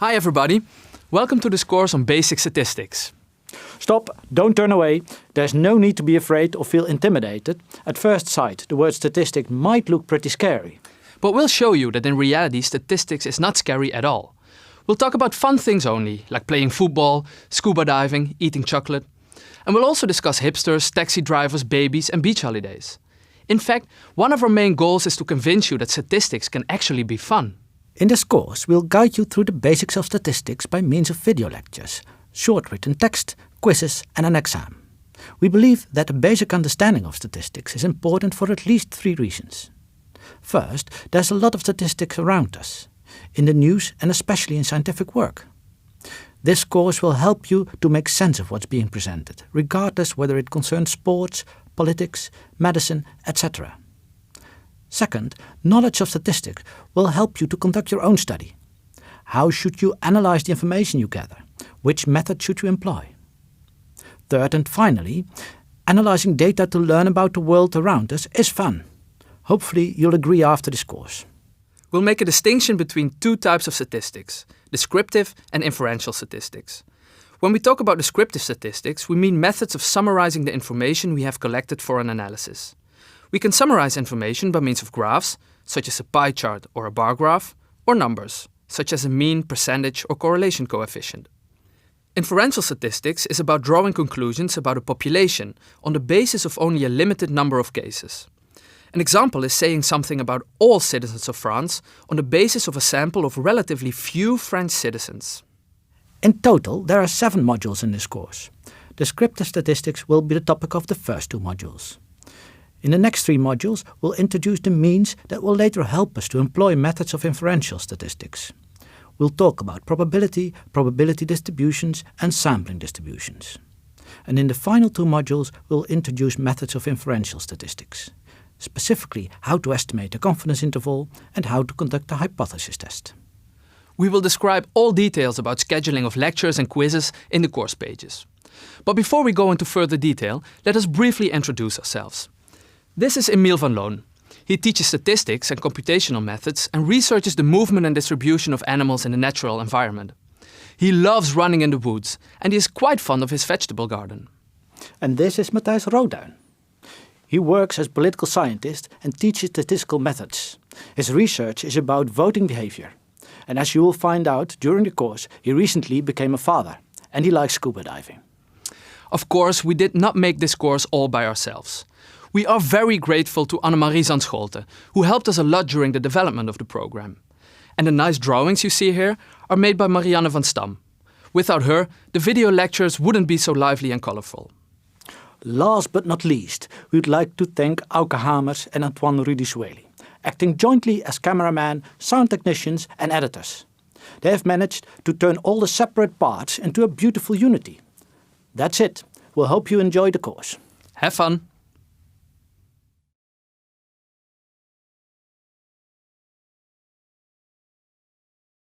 Hi everybody, welcome to this course on basic statistics. Stop, don't turn away. There's no need to be afraid or feel intimidated. At first sight, the word statistic might look pretty scary. But we'll show you that in reality statistics is not scary at all. We'll talk about fun things only, like playing football, scuba diving, eating chocolate. And we'll also discuss hipsters, taxi drivers, babies and beach holidays. In fact, one of our main goals is to convince you that statistics can actually be fun. In this course, we'll guide you through the basics of statistics by means of video lectures, short written text, quizzes and an exam. We believe that a basic understanding of statistics is important for at least 3 reasons. First, there's a lot of statistics around us, in the news and especially in scientific work. This course will help you to make sense of what's being presented, regardless whether it concerns sports, politics, medicine, etc. Second, knowledge of statistics will help you to conduct your own study. How should you analyze the information you gather? Which method should you employ? Third and finally, analyzing data to learn about the world around us is fun. Hopefully you'll agree after this course. We'll make a distinction between 2 types of statistics, descriptive and inferential statistics. When we talk about descriptive statistics, we mean methods of summarizing the information we have collected for an analysis. We can summarize information by means of graphs, such as a pie chart or a bar graph, or numbers, such as a mean, percentage or correlation coefficient. Inferential statistics is about drawing conclusions about a population on the basis of only a limited number of cases. An example is saying something about all citizens of France on the basis of a sample of relatively few French citizens. In total, there are 7 modules in this course. Descriptive statistics will be the topic of the first 2 modules. In the next 3 modules, we'll introduce the means that will later help us to employ methods of inferential statistics. We'll talk about probability, probability distributions and sampling distributions. And in the final 2 modules, we'll introduce methods of inferential statistics, specifically how to estimate a confidence interval and how to conduct a hypothesis test. We will describe all details about scheduling of lectures and quizzes in the course pages. But before we go into further detail, let us briefly introduce ourselves. This is Emiel van Loon. He teaches statistics and computational methods and researches the movement and distribution of animals in the natural environment. He loves running in the woods and he is quite fond of his vegetable garden. And this is Matthijs Roduin. He works as political scientist and teaches statistical methods. His research is about voting behavior. And as you will find out during the course, he recently became a father and he likes scuba diving. Of course, we did not make this course all by ourselves. We are very grateful to Annemarie Zandscholten, who helped us a lot during the development of the program. And the nice drawings you see here are made by Marianne van Stam. Without her, the video lectures wouldn't be so lively and colorful. Last but not least, we'd like to thank Auke Hamers and Antoine Rudy-Sueli, acting jointly as cameraman, sound technicians and editors. They have managed to turn all the separate parts into a beautiful unity. That's it. We'll hope you enjoy the course. Have fun!